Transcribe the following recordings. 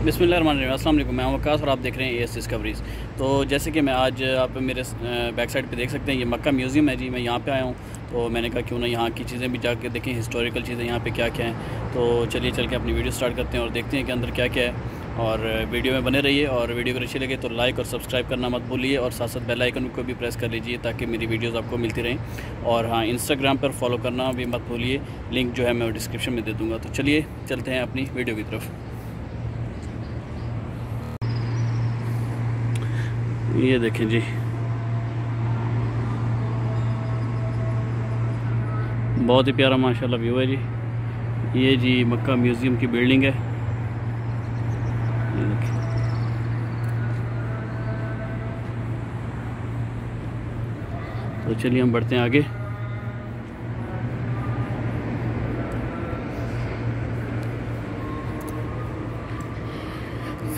बिस्मिल्लाहिर्रहमानिर्रहीम। अस्सलाम वालेकुम। मैं हूं वकास और आप देख रहे हैं एएस डिस्कवरीज़। तो जैसे कि मैं आज आप मेरे बैक साइड पे देख सकते हैं, ये मक्का म्यूज़ियम है जी। मैं यहाँ पे आया हूँ तो मैंने कहा क्यों ना यहाँ की चीज़ें भी जाके देखें, हिस्टोरिकल चीज़ें यहाँ पे क्या क्या हैं। तो चलिए चल के अपनी वीडियो स्टार्ट करते हैं और देखते हैं कि अंदर क्या क्या है। और वीडियो में बने रहिए, और वीडियो अगर अच्छी लगे तो लाइक और सब्सक्राइब करना मत भूलिए, और साथ साथ बेल आइकन को भी प्रेस कर लीजिए ताकि मेरी वीडियोज़ आपको मिलती रहें। और हाँ, इंस्टाग्राम पर फॉलो करना भी मत भूलिए, लिंक जो है मैं डिस्क्रिप्शन में दे दूँगा। तो चलिए चलते हैं अपनी वीडियो की तरफ। ये देखें जी, बहुत ही प्यारा माशाल्लाह व्यू है जी। ये जी मक्का म्यूज़ियम की बिल्डिंग है, ये देखें। तो चलिए हम बढ़ते हैं आगे।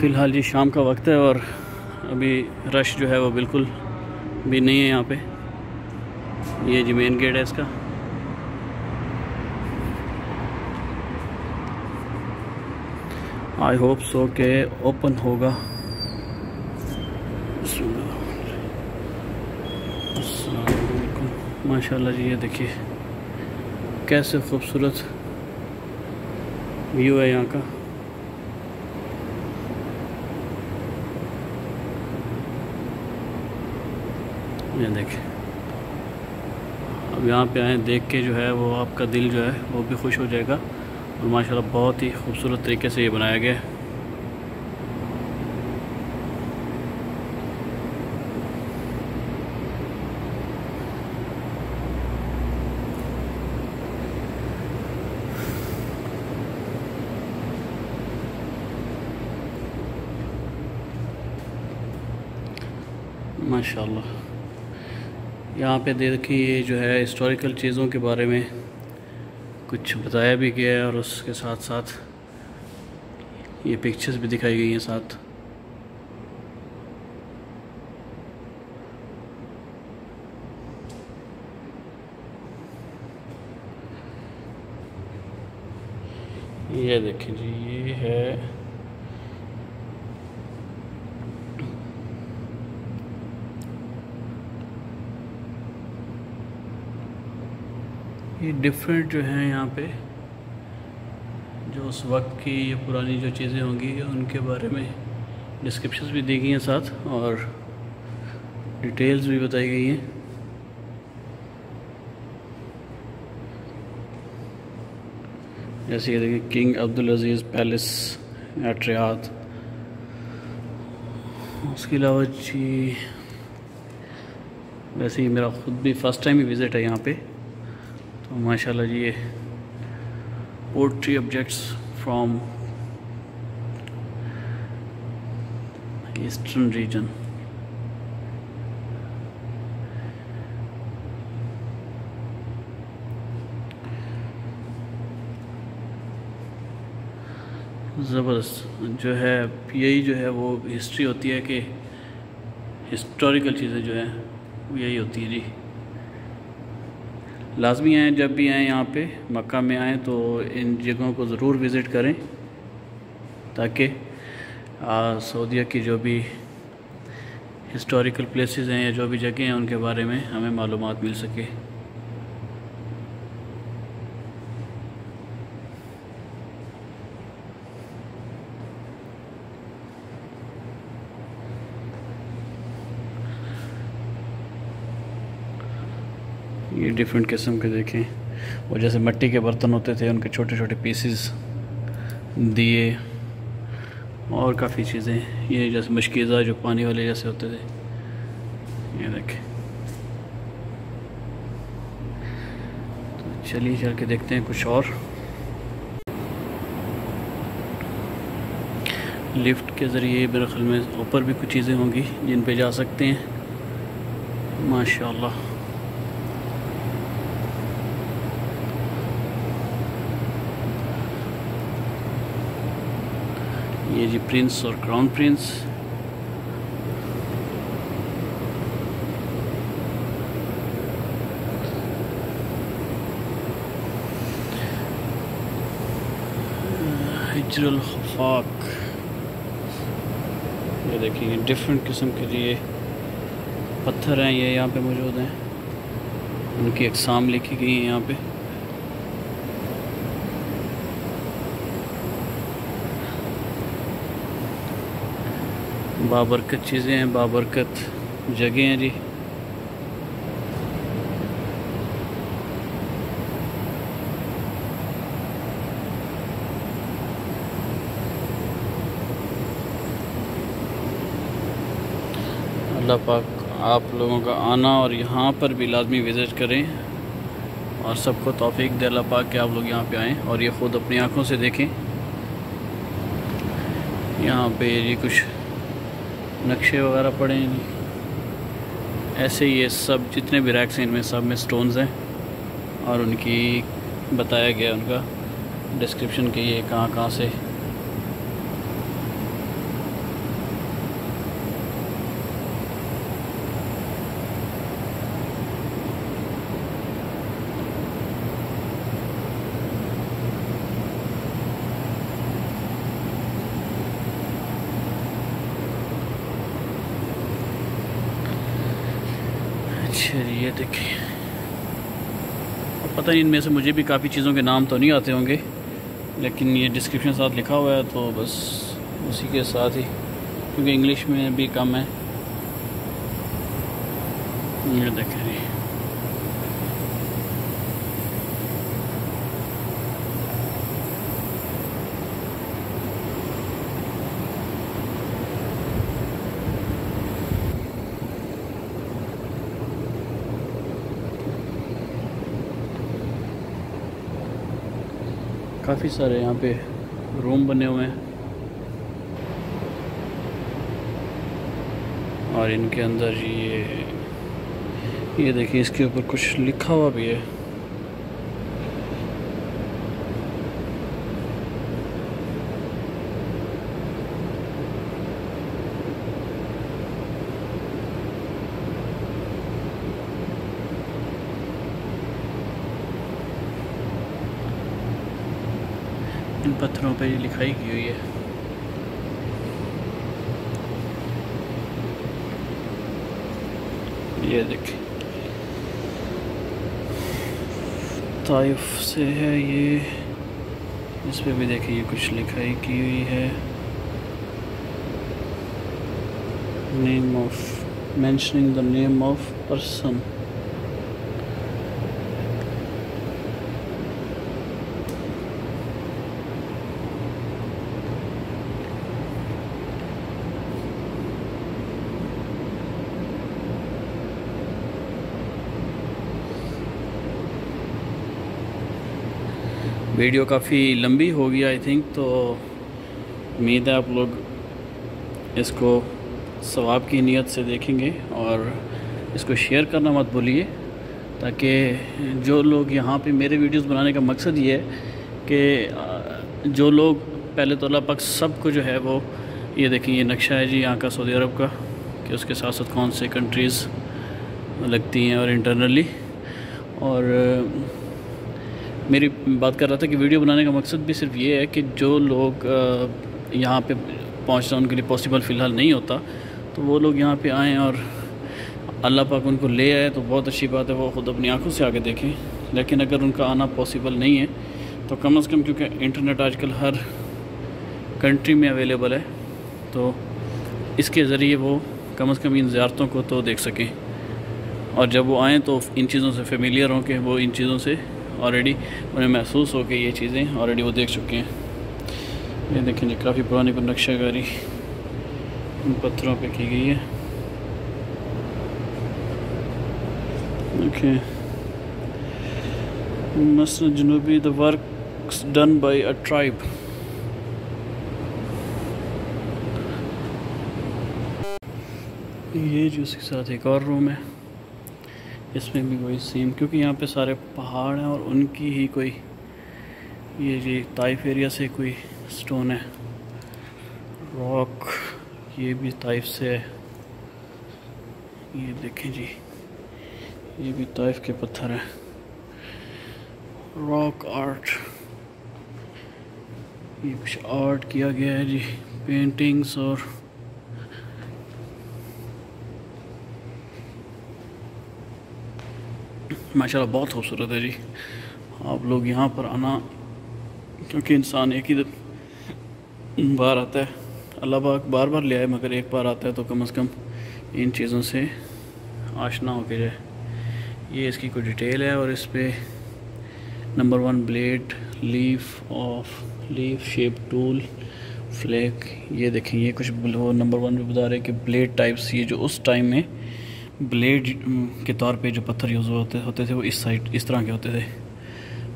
फ़िलहाल जी शाम का वक्त है और अभी रश जो है वो बिल्कुल भी नहीं है यहाँ पे। ये जी मेन गेट है इसका। आई होप सो के ओपन होगा। माशाल्लाह जी, ये देखिए कैसे खूबसूरत व्यू है यहाँ का। ये देखिए, अब यहाँ पे आए देख के जो है वो आपका दिल जो है वो भी खुश हो जाएगा। और माशाल्लाह बहुत ही खूबसूरत तरीके से ये बनाया गया है। माशाल्लाह यहाँ पे देखिए, ये जो है हिस्टोरिकल चीज़ों के बारे में कुछ बताया भी गया है, और उसके साथ साथ ये पिक्चर्स भी दिखाई गई हैं साथ। ये देखें जी, ये है ये डिफरेंट जो हैं यहाँ पे, जो उस वक्त की ये पुरानी जो चीज़ें होंगी उनके बारे में डिस्क्रिप्शंस भी दी गई हैं साथ, और डिटेल्स भी बताई गई हैं। जैसे ये देखिए, किंग अब्दुल अजीज़ पैलेस एट रियाद। उसके अलावा जी, वैसे ही मेरा ख़ुद भी फ़र्स्ट टाइम ही विज़िट है यहाँ पे। तो माशाल्लाह जी, ये pottery objects from eastern region. ज़बरदस्त जो है, यही जो है वो हिस्ट्री होती है कि हिस्टोरिकल चीज़ें जो हैं वो यही होती है जी। लाजमी आएँ, जब भी आएँ यहाँ पे मक्का में आएँ तो इन जगहों को ज़रूर विज़िट करें, ताकि सऊदीया की जो भी हिस्टोरिकल प्लेसेस हैं या जो भी जगह हैं उनके बारे में हमें मालूमात मिल सके। ये डिफरेंट किस्म के देखें, वो जैसे मिट्टी के बर्तन होते थे उनके छोटे छोटे पीसेस, दिए और काफ़ी चीज़ें। ये जैसे मशकीज़ा जो पानी वाले जैसे होते थे, ये देखें। तो चलिए चल के देखते हैं कुछ और। लिफ्ट के ज़रिए मेरे ख्याल में ऊपर भी कुछ चीज़ें होंगी जिन पे जा सकते हैं। माशाल्लाह ये जी प्रिंस और क्राउन प्रिंस। हिजरुल खफाक। ये देखिए डिफरेंट किस्म के ये पत्थर हैं, ये यहाँ पे मौजूद हैं, उनकी अक़साम लिखी गई है यहाँ पे। बाबरकत चीज़ें हैं, बाबरकत जगह हैं जी। अल्लाह पाक आप लोगों का आना और यहाँ पर भी लाजमी विज़िट करें, और सबको तौफीक दे अल्लाह पाक कि आप लोग यहाँ पे आएँ और ये ख़ुद अपनी आँखों से देखें। यहाँ पे ये कुछ नक्शे वगैरह पड़े हैं, ऐसे ये सब जितने भी रैक्स हैं इनमें सब में स्टोन्स हैं, और उनकी बताया गया उनका डिस्क्रिप्शन कि ये कहाँ कहाँ से। अच्छा ये देखिए, पता नहीं इनमें से मुझे भी काफ़ी चीज़ों के नाम तो नहीं आते होंगे, लेकिन ये डिस्क्रिप्शन साथ लिखा हुआ है तो बस उसी के साथ ही, क्योंकि इंग्लिश में भी कम है। ये देखें जी, काफ़ी सारे यहाँ पे रूम बने हुए हैं, और इनके अंदर ये देखिए इसके ऊपर कुछ लिखा हुआ भी है। इन पत्थरों पे ये लिखाई की हुई है। ये देखिए ताइफ से है ये, इस पे भी देखिए कुछ लिखाई की हुई है, name of mentioning the name of person. Video काफ़ी लंबी हो गई आई थिंक, तो उम्मीद है आप लोग इसको सवाब की नीयत से देखेंगे और इसको शेयर करना मत भूलिए, ताकि जो लोग यहाँ पे मेरे वीडियोस बनाने का मकसद ये है कि जो लोग पहले तो अल्लाह पाक सबको जो है वो, ये देखें ये नक्शा है जी यहाँ का सऊदी अरब का, कि उसके साथ साथ कौन से कंट्रीज़ लगती हैं और इंटरनली। और मेरी बात कर रहा था कि वीडियो बनाने का मकसद भी सिर्फ ये है कि जो लोग यहाँ पे पहुँचना उनके लिए पॉसिबल फ़िलहाल नहीं होता, तो वो लोग यहाँ पे आएँ और अल्लाह पाक उनको ले आए तो बहुत अच्छी बात है, वो ख़ुद अपनी आंखों से आके देखें। लेकिन अगर उनका आना पॉसिबल नहीं है तो कम से कम, क्योंकि इंटरनेट आजकल हर कंट्री में अवेलेबल है, तो इसके ज़रिए वो कम से कम इन ज़ियारतों को तो देख सकें, और जब वो आएँ तो इन चीज़ों से फेमिलियर हों कि वो इन चीज़ों से ऑलरेडी उन्हें महसूस हो कि ये चीज़ें ऑलरेडी वो देख चुके हैं। ये देखें जी काफ़ी पुरानी कोई नक्शाकारी इन पत्थरों पे की गई है। ओके, मस्जिद जनूबी the works done by a tribe. ये जो उसके साथ एक और रूम है, इसमें भी वही सेम, क्योंकि यहाँ पे सारे पहाड़ हैं और उनकी ही कोई ये ताइफ एरिया से कोई स्टोन है, रॉक, ये भी ताइफ से है। ये देखें जी, ये भी ताइफ के पत्थर हैं, रॉक आर्ट, ये कुछ आर्ट किया गया है जी, पेंटिंग्स और माशाल्लाह बहुत खूबसूरत है जी। आप लोग यहाँ पर आना, क्योंकि इंसान एक ही बार आता है, अल्लाह पाक बार बार ले आए, मगर एक बार आता है तो कम से कम इन चीज़ों से आशना होके जाए। ये इसकी कोई डिटेल है, और इस पर number 1 blade, leaf shape tool, flag. ये देखें, ये कुछ वो नंबर 1 भी बता रहे हैं कि ब्लेड टाइप्स, ये जो उस टाइम में ब्लेड के तौर पे जो पत्थर यूज़ होते थे वो इस साइड इस तरह के होते थे।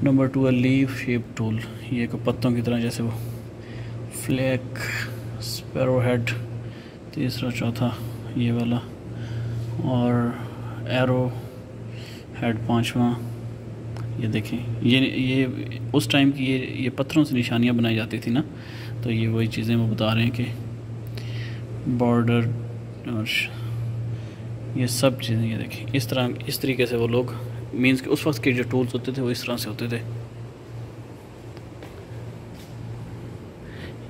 नंबर 2 है लीफ शेप टूल, ये को पत्तों की तरह जैसे वो। फ्लैग, स्पैरो हेड, तीसरा चौथा ये वाला, और एरो हेड पांचवा। ये देखें, ये उस टाइम की ये पत्थरों से निशानियां बनाई जाती थी ना, तो ये वही चीज़ें वो बता रहे हैं कि बॉर्डर और ये सब चीज़ें। ये देखें, इस तरीके से वो लोग, मींस कि उस वक्त के जो टूल्स होते थे वो इस तरह से होते थे।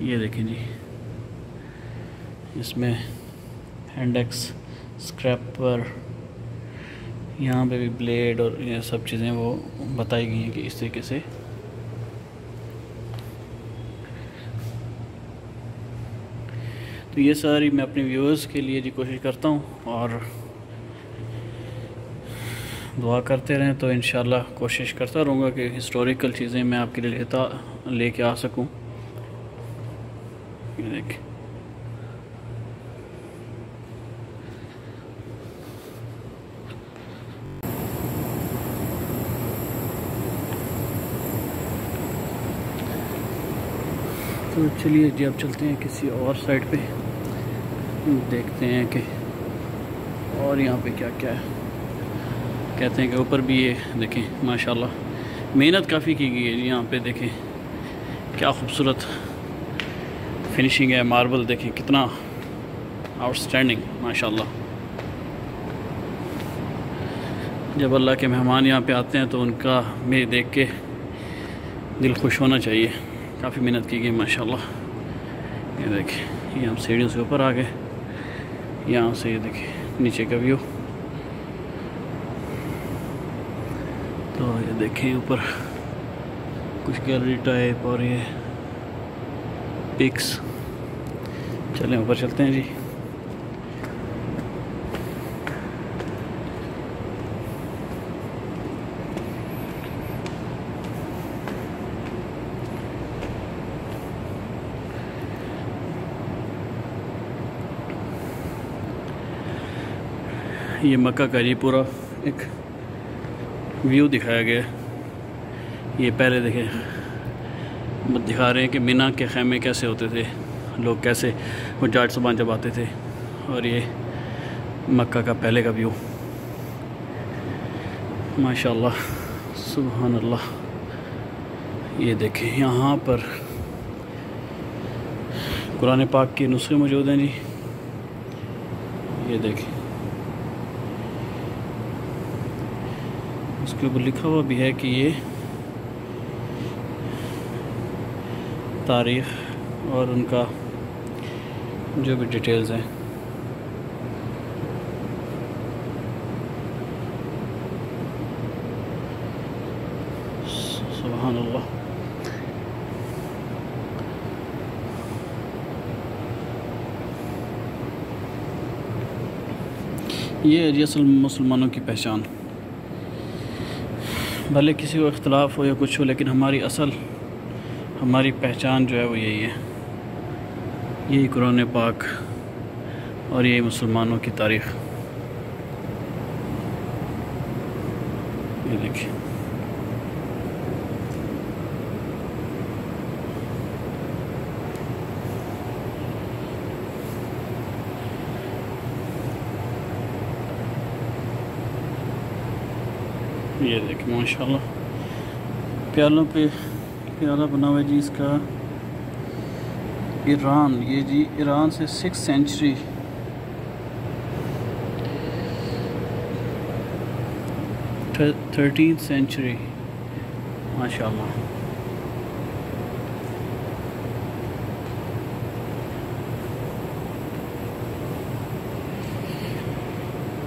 ये देखें जी, इसमें हैंडेक्स, स्क्रैपर, यहाँ पे भी ब्लेड और ये सब चीज़ें वो बताई गई हैं कि इस तरीके से। तो ये सारी मैं अपने व्यूअर्स के लिए जी कोशिश करता हूँ, और दुआ करते रहें तो इंशाल्लाह कोशिश करता रहूँगा कि हिस्टोरिकल चीज़ें मैं आपके लिए लेके आ सकूँ। ये देखें, तो चलिए जी अब चलते हैं किसी और साइड पे, देखते हैं कि और यहाँ पे क्या क्या है। कहते हैं कि ऊपर भी ये देखें, माशाल्लाह मेहनत काफ़ी की गई है जी। यहाँ पे देखें क्या खूबसूरत फिनिशिंग है, मार्बल देखें कितना आउटस्टैंडिंग माशाल्लाह। जब अल्लाह के मेहमान यहाँ पे आते हैं तो उनका मेरे देख के दिल खुश होना चाहिए। काफ़ी मेहनत की गई माशाल्लाह। ये देखें, ये हम सीढ़ियों से ऊपर आ गए, यहाँ से ये देखें नीचे का व्यू। तो ये देखें ऊपर कुछ गैलरी टाइप और ये पिक्स। चलें ऊपर चलते हैं जी। ये मक्का का जी पूरा एक व्यू दिखाया गया है। ये पहले देखें दिखा रहे हैं कि मिना के ख़ैमे कैसे होते थे, लोग कैसे वो जाट सुबह जब आते थे, और ये मक्का का पहले का व्यू माशाल्लाह सुभान अल्लाह। ये देखें यहाँ पर कुरान पाक के नुस्खे मौजूद हैं जी। ये देखें, उसके ऊपर लिखा हुआ भी है कि ये तारीख़ और उनका जो भी डिटेल्स हैं। सुभान अल्लाह। ये है जी असल मुसलमानों की पहचान। भले किसी को इख्तलाफ हो या कुछ हो, लेकिन हमारी पहचान जो है वो यही है, यही कुरान पाक और यही मुसलमानों की तारीख़। ये देखिए, ये देखिए माशाल्लाह प्यालों पे प्याला बना हुआ है जी इसका। ईरान, ये जी ईरान से 6th सेंचुरी, थर्टीन्थ सेंचुरी माशाल्लाह।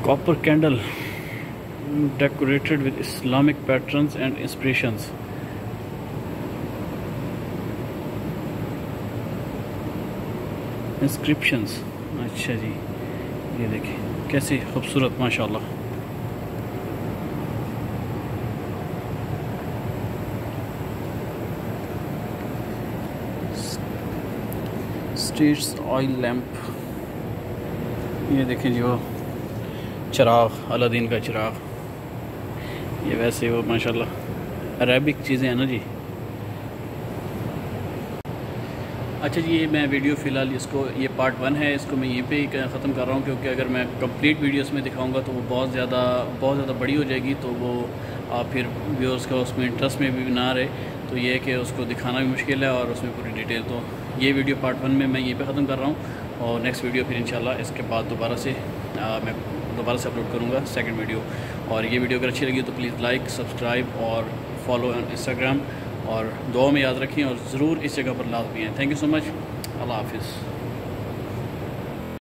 Copper candle decorated with Islamic patterns and inspirations. Inscriptions. अच्छा जी, ये देखिए कैसे खूबसूरत माशाल्लाह। स्ट्रीट्स ऑयल लैम्प, ये देखें जी वो चिराग, अलादीन का चिराग। ये वैसे वो माशाल्लाह अरेबिक चीज़ें हैं ना जी। अच्छा जी, ये मैं वीडियो फ़िलहाल इसको, ये पार्ट 1 है, इसको मैं यहीं पे ही ख़त्म कर रहा हूँ, क्योंकि अगर मैं कंप्लीट वीडियो उसमें दिखाऊंगा तो वो बहुत ज़्यादा बड़ी हो जाएगी, तो वो आप फिर व्यूअर्स का उसमें इंटरेस्ट में भी ना रहे। तो ये है कि उसको दिखाना भी मुश्किल है और उसमें पूरी डिटेल। तो ये वीडियो पार्ट 1 में मैं यहीं पे ख़त्म कर रहा हूँ, और नेक्स्ट वीडियो फिर इंशाल्लाह इसके बाद दोबारा से मैं अपलोड करूँगा सेकंड वीडियो। और ये वीडियो अगर अच्छी लगी तो प्लीज़ लाइक, सब्सक्राइब और फॉलो ऑन इंस्टाग्राम, और दुआ में याद रखें और ज़रूर इस जगह पर लाजमी हैं। Thank you so much. अल्लाह हाफिज़।